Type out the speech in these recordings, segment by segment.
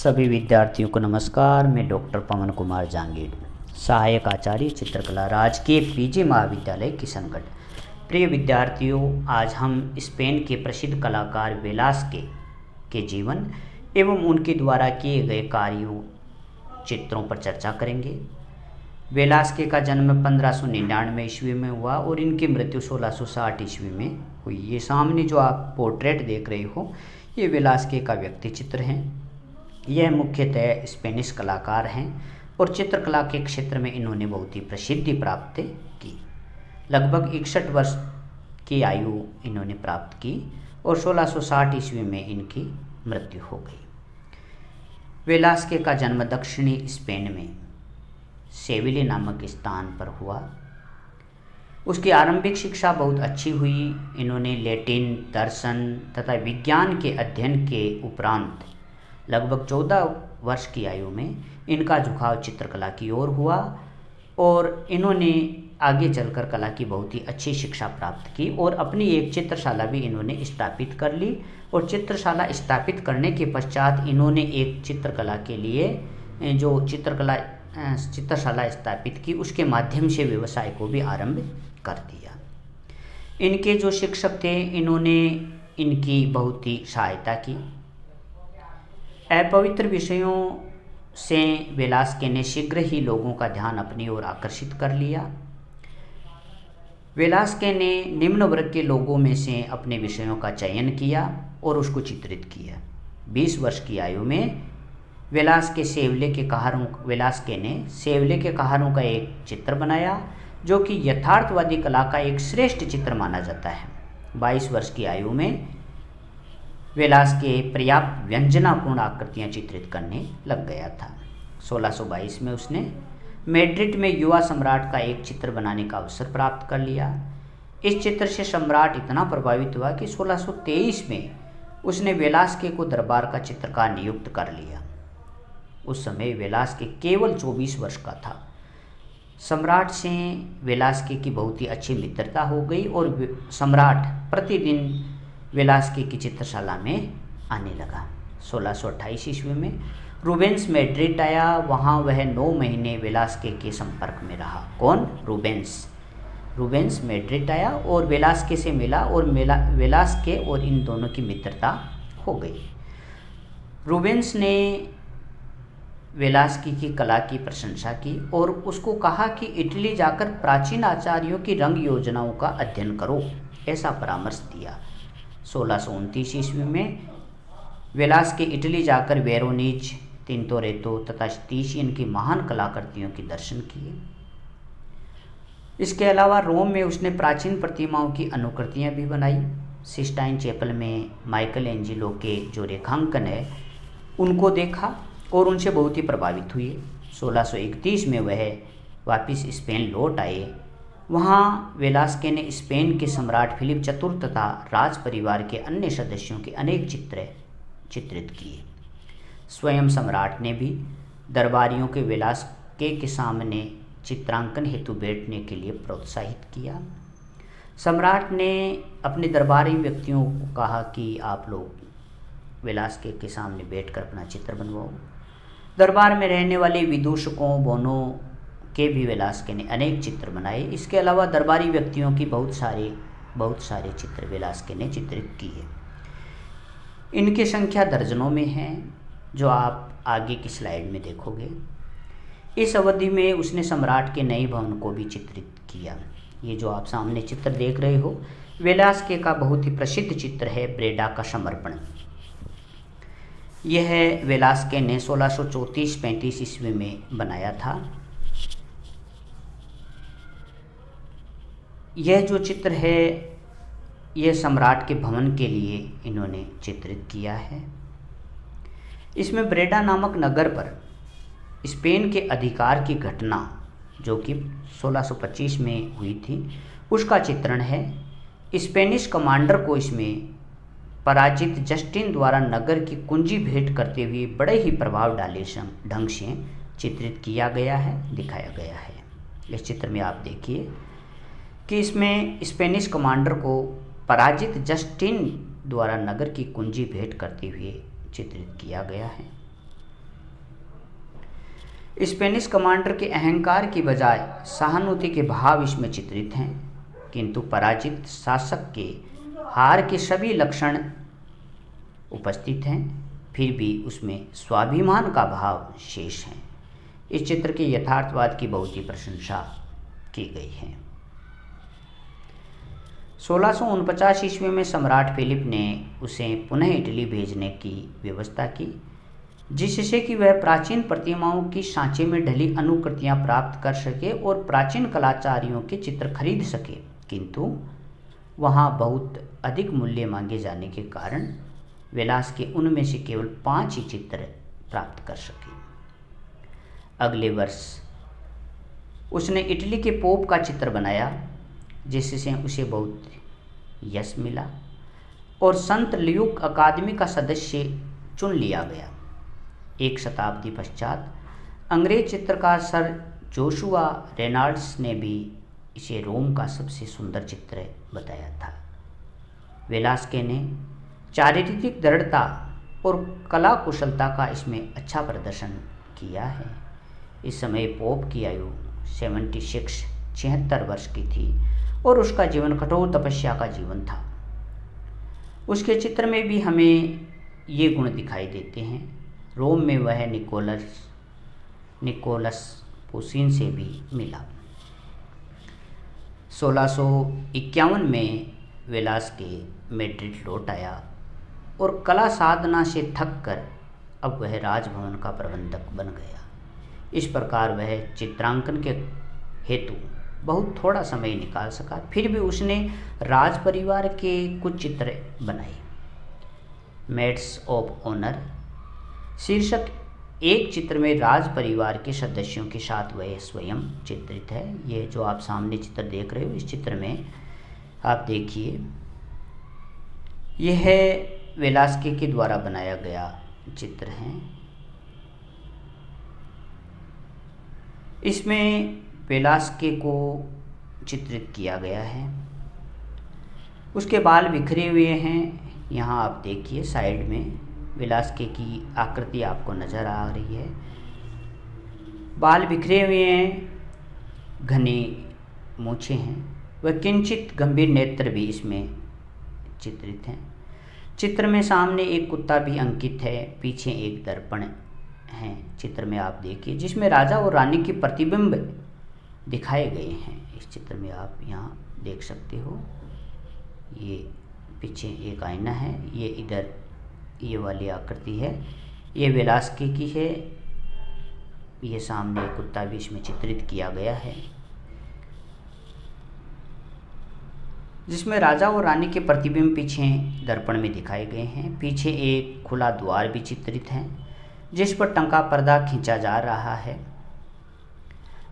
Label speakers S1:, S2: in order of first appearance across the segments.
S1: सभी विद्यार्थियों को नमस्कार। मैं डॉक्टर पवन कुमार जांगीड़, सहायक आचार्य चित्रकला, राजकीय पीजी महाविद्यालय किशनगढ़। प्रिय विद्यार्थियों, आज हम स्पेन के प्रसिद्ध कलाकार वेलास्के के जीवन एवं उनके द्वारा किए गए कार्यों चित्रों पर चर्चा करेंगे। वेलास्के का जन्म 1599 ईस्वी में हुआ और इनकी मृत्यु 1660 ईस्वी में हुई। ये सामने जो आप पोर्ट्रेट देख रहे हो, ये वेलास्के का व्यक्ति चित्र हैं। यह मुख्यतः स्पेनिश कलाकार हैं और चित्रकला के क्षेत्र में इन्होंने बहुत ही प्रसिद्धि प्राप्त की। लगभग 61 वर्ष की आयु इन्होंने प्राप्त की और 1660 ईस्वी में इनकी मृत्यु हो गई। वेलास्के का जन्म दक्षिणी स्पेन में सेविले नामक स्थान पर हुआ। उसकी आरंभिक शिक्षा बहुत अच्छी हुई। इन्होंने लैटिन, दर्शन तथा विज्ञान के अध्ययन के उपरांत लगभग 14 वर्ष की आयु में इनका झुकाव चित्रकला की ओर हुआ और इन्होंने आगे चलकर कला की बहुत ही अच्छी शिक्षा प्राप्त की और अपनी एक चित्रशाला भी इन्होंने स्थापित कर ली। और चित्रशाला स्थापित करने के पश्चात इन्होंने एक चित्रकला के लिए जो चित्रशाला स्थापित की, उसके माध्यम से व्यवसाय को भी आरंभ कर दिया। इनके जो शिक्षक थे, इन्होंने इनकी बहुत ही सहायता की। अपवित्र विषयों से वेलास्के ने शीघ्र ही लोगों का ध्यान अपनी ओर आकर्षित कर लिया। वेलास्के ने निम्न वर्ग के लोगों में से अपने विषयों का चयन किया और उसको चित्रित किया। 20 वर्ष की आयु में वेलास्के ने सेवले के कहारों का एक चित्र बनाया, जो कि यथार्थवादी कला का एक श्रेष्ठ चित्र माना जाता है। 22 वर्ष की आयु में वेलास्के पर्याप्त व्यंजनापूर्ण आकृतियाँ चित्रित करने लग गया था। 1622 में उसने मैड्रिड में युवा सम्राट का एक चित्र बनाने का अवसर प्राप्त कर लिया। इस चित्र से सम्राट इतना प्रभावित हुआ कि 1623 में उसने वेलास्के को दरबार का चित्रकार नियुक्त कर लिया। उस समय वेलास्के केवल 24 वर्ष का था। सम्राट से वेलास्के की बहुत ही अच्छी मित्रता हो गई और सम्राट प्रतिदिन वेलास्के की चित्रशाला में आने लगा। 1628 ईस्वी में रूबेंस मैड्रिड आया। वहाँ वह 9 महीने वेलास्के के संपर्क में रहा। कौन? रूबेंस मैड्रिड आया और वेलास्के से मिला और वेलास्के और इन दोनों की मित्रता हो गई। रूबेंस ने वेलास्के की कला की प्रशंसा की और उसको कहा कि इटली जाकर प्राचीन आचार्यों की रंग योजनाओं का अध्ययन करो, ऐसा परामर्श दिया। 1629 ईस्वी में वेलास्के इटली जाकर वेरोनीज, तिंतोरेतो तथा स्टीशियन की महान कलाकृतियों के दर्शन किए। इसके अलावा रोम में उसने प्राचीन प्रतिमाओं की अनुकृतियां भी बनाई। सिस्टाइन चैपल में माइकल एंजेलो के जो रेखांकन है, उनको देखा और उनसे बहुत ही प्रभावित हुए। 1631 में वह वापस स्पेन लौट आए। वहाँ वेलास्के ने स्पेन के सम्राट फिलिप चतुर्थ तथा राज परिवार के अन्य सदस्यों के अनेक चित्र चित्रित किए। स्वयं सम्राट ने भी दरबारियों के वेलास्के के सामने चित्रांकन हेतु बैठने के लिए प्रोत्साहित किया। सम्राट ने अपने दरबारी व्यक्तियों को कहा कि आप लोग वेलास्के के सामने बैठकर अपना चित्र बनवाओ। दरबार में रहने वाले विदूषकों, बोनों के भी वेलास्के ने अनेक चित्र बनाए। इसके अलावा दरबारी व्यक्तियों की बहुत सारे चित्र वेलास्के ने चित्रित किए। इनकी संख्या दर्जनों में है, जो आप आगे की स्लाइड में देखोगे। इस अवधि में उसने सम्राट के नए भवन को भी चित्रित किया। ये जो आप सामने चित्र देख रहे हो, वेलास्के का बहुत ही प्रसिद्ध चित्र है, ब्रेडा का समर्पण। यह वेलास्के ने 1634-35 ईस्वी में बनाया था। यह जो चित्र है, यह सम्राट के भवन के लिए इन्होंने चित्रित किया है। इसमें ब्रेडा नामक नगर पर स्पेन के अधिकार की घटना, जो कि 1625 में हुई थी, उसका चित्रण है। स्पेनिश कमांडर को इसमें पराजित जस्टिन द्वारा नगर की कुंजी भेंट करते हुए बड़े ही प्रभावशाली ढंग से चित्रित किया गया है, दिखाया गया है। इस चित्र में आप देखिए कि इसमें स्पेनिश कमांडर को पराजित जस्टिन द्वारा नगर की कुंजी भेंट करते हुए चित्रित किया गया है। स्पेनिश कमांडर के अहंकार की बजाय सहानुभूति के भाव इसमें चित्रित हैं, किंतु पराजित शासक के हार के सभी लक्षण उपस्थित हैं, फिर भी उसमें स्वाभिमान का भाव शेष है। इस चित्र के यथार्थवाद की बहुत ही प्रशंसा की गई है। 1649 ईस्वी में सम्राट फिलिप ने उसे पुनः इटली भेजने की व्यवस्था की, जिससे कि वह प्राचीन प्रतिमाओं की सांचे में ढली अनुकृतियां प्राप्त कर सके और प्राचीन कलाकारियों के चित्र खरीद सके, किंतु वहां बहुत अधिक मूल्य मांगे जाने के कारण वेलास्के उनमें से केवल 5 ही चित्र प्राप्त कर सके। अगले वर्ष उसने इटली के पोप का चित्र बनाया, जिससे उसे बहुत यश मिला और संत ल्यूक अकादमी का सदस्य चुन लिया गया। एक शताब्दी पश्चात अंग्रेज चित्रकार सर जोशुआ रेनॉल्ड्स ने भी इसे रोम का सबसे सुंदर चित्र बताया था। वेलास्के ने चारित्रिक दृढ़ता और कला कुशलता का इसमें अच्छा प्रदर्शन किया है। इस समय पोप की आयु 76 वर्ष की थी और उसका जीवन कठोर तपस्या का जीवन था। उसके चित्र में भी हमें ये गुण दिखाई देते हैं। रोम में वह निकोलस पुसिन से भी मिला। 1651 में वेलास्के मैड्रिड लौट आया और कला साधना से थक कर अब वह राजभवन का प्रबंधक बन गया। इस प्रकार वह चित्रांकन के हेतु बहुत थोड़ा समय निकाल सका, फिर भी उसने राज परिवार के कुछ चित्र बनाए। मेड्स ऑफ ऑनर शीर्षक एक चित्र में राज परिवार के सदस्यों के साथ वह स्वयं चित्रित है। ये जो आप सामने चित्र देख रहे हो, इस चित्र में आप देखिए, यह वेलास्के के द्वारा बनाया गया चित्र है। इसमें वेलास्के को चित्रित किया गया है। उसके बाल बिखरे हुए हैं। यहाँ आप देखिए साइड में वेलास्के की आकृति आपको नज़र आ रही है। बाल बिखरे हुए हैं, घनी मूछें हैं, वह किंचित गंभीर नेत्र भी इसमें चित्रित हैं। चित्र में सामने एक कुत्ता भी अंकित है, पीछे एक दर्पण है। चित्र में आप देखिए, जिसमें राजा और रानी के प्रतिबिंब दिखाए गए हैं। इस चित्र में आप यहाँ देख सकते हो, ये पीछे एक आईना है, ये इधर ये वाली आकृति है, ये वेलास्के की है। ये सामने कुत्ता भी इसमें चित्रित किया गया है, जिसमें राजा और रानी के प्रतिबिंब पीछे दर्पण में दिखाए गए हैं। पीछे एक खुला द्वार भी चित्रित है, जिस पर टंगा पर्दा खींचा जा रहा है।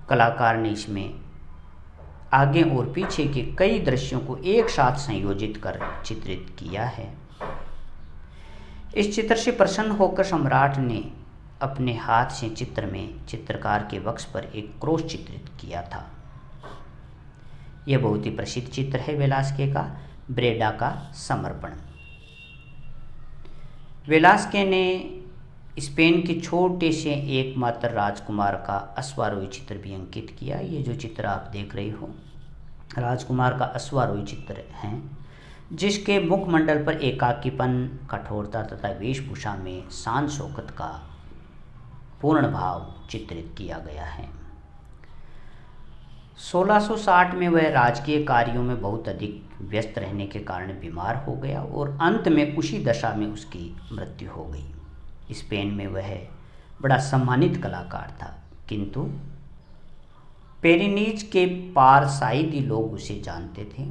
S1: कलाकार ने इसमें आगे और पीछे के कई दृश्यों को एक साथ संयोजित कर चित्रित किया है। इस चित्र से प्रसन्न होकर सम्राट ने अपने हाथ से चित्र में चित्रकार के वक्ष पर एक क्रॉस चित्रित किया था। यह बहुत ही प्रसिद्ध चित्र है वेलास्के का, ब्रेडा का समर्पण। वेलास्के ने स्पेन के छोटे से एकमात्र राजकुमार का अश्वारोही चित्र भी अंकित किया। ये जो चित्र आप देख रहे हो, राजकुमार का अश्वारोही चित्र है, जिसके मुखमंडल पर एकाकीपन, कठोरता तथा वेशभूषा में शान शौकत का पूर्ण भाव चित्रित किया गया है। 1660 में वह राजकीय कार्यों में बहुत अधिक व्यस्त रहने के कारण बीमार हो गया और अंत में उसी दशा में उसकी मृत्यु हो गई। स्पेन में वह बड़ा सम्मानित कलाकार था, किंतु पेरिनीज के पारसाइदी लोग उसे जानते थे।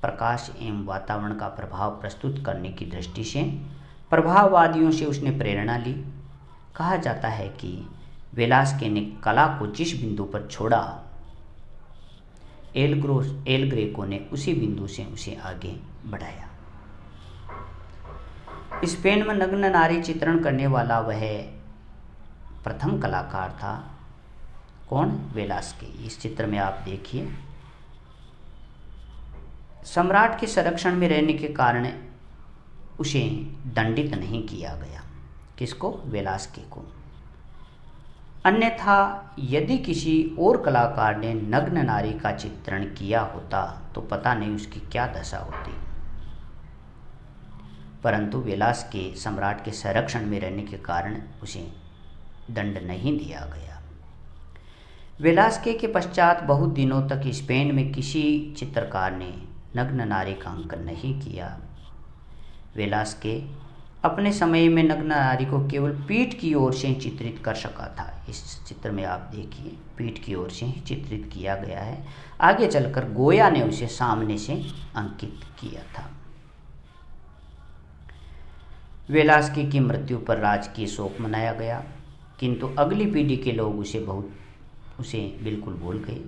S1: प्रकाश एवं वातावरण का प्रभाव प्रस्तुत करने की दृष्टि से प्रभाववादियों से उसने प्रेरणा ली। कहा जाता है कि वेलास्के ने कला को जिस बिंदु पर छोड़ा, एल ग्रेको ने उसी बिंदु से उसे आगे बढ़ाया। स्पेन में नग्न नारी चित्रण करने वाला वह प्रथम कलाकार था। कौन? वेलास्के। इस चित्र में आप देखिए, सम्राट के संरक्षण में रहने के कारण उसे दंडित नहीं किया गया। किसको? वेलास्के को। अन्यथा यदि किसी और कलाकार ने नग्न नारी का चित्रण किया होता तो पता नहीं उसकी क्या दशा होती। परंतु वेलास के सम्राट के संरक्षण में रहने के कारण उसे दंड नहीं दिया गया। वेलास्के के पश्चात बहुत दिनों तक स्पेन में किसी चित्रकार ने नग्न नारी का अंकन नहीं किया। वेलास्के अपने समय में नग्न नारी को केवल पीठ की ओर से ही चित्रित कर सका था। इस चित्र में आप देखिए, पीठ की ओर से ही चित्रित किया गया है। आगे चलकर गोया ने उसे सामने से अंकित किया था। वेलास्के की मृत्यु पर राजकीय शोक मनाया गया, किंतु अगली पीढ़ी के लोग उसे बिल्कुल भूल गए।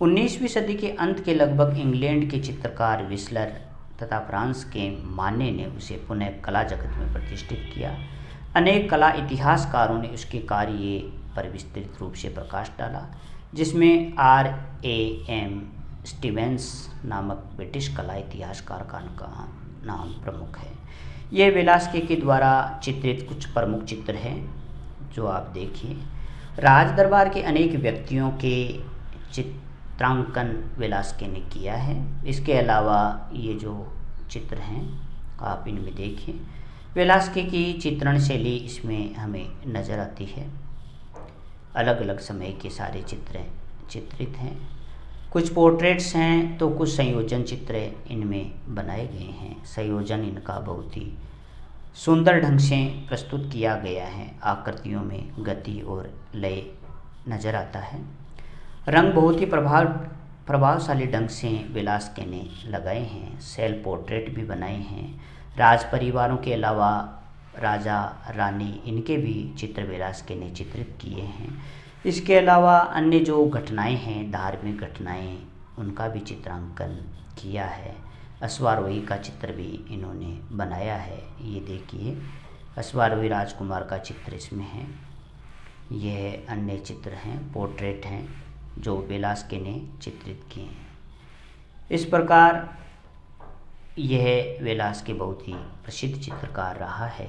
S1: 19वीं सदी के अंत के लगभग इंग्लैंड के चित्रकार विस्लर तथा फ्रांस के माने ने उसे पुनः कला जगत में प्रतिष्ठित किया। अनेक कला इतिहासकारों ने उसके कार्य पर विस्तृत रूप से प्रकाश डाला, जिसमें R.A.M. स्टीवेंस नामक ब्रिटिश कला इतिहासकार का नाम प्रमुख है। ये वेलास्के के द्वारा चित्रित कुछ प्रमुख चित्र हैं जो आप देखिए। राज दरबार के अनेक व्यक्तियों के चित्रांकन वेलास्के ने किया है। इसके अलावा ये जो चित्र हैं आप इनमें देखिए, वेलास्के की चित्रण शैली इसमें हमें नज़र आती है। अलग अलग समय के सारे चित्र चित्रित हैं। कुछ पोर्ट्रेट्स हैं तो कुछ संयोजन चित्र इनमें बनाए गए हैं। संयोजन इनका बहुत ही सुंदर ढंग से प्रस्तुत किया गया है। आकृतियों में गति और लय नज़र आता है। रंग बहुत ही प्रभावशाली ढंग से वेलास्के ने लगाए हैं। सेल्फ पोर्ट्रेट भी बनाए हैं। राज परिवारों के अलावा राजा रानी इनके भी चित्र वेलास्के ने चित्रित किए हैं। इसके अलावा अन्य जो घटनाएं हैं, धार्मिक घटनाएं, उनका भी चित्रांकन किया है। अश्वारोही का चित्र भी इन्होंने बनाया है। ये देखिए, अश्वारोही राजकुमार का चित्र इसमें है। यह अन्य चित्र हैं, पोर्ट्रेट हैं जो वेलास्के ने चित्रित किए हैं। इस प्रकार यह वेलास्के बहुत ही प्रसिद्ध चित्रकार रहा है।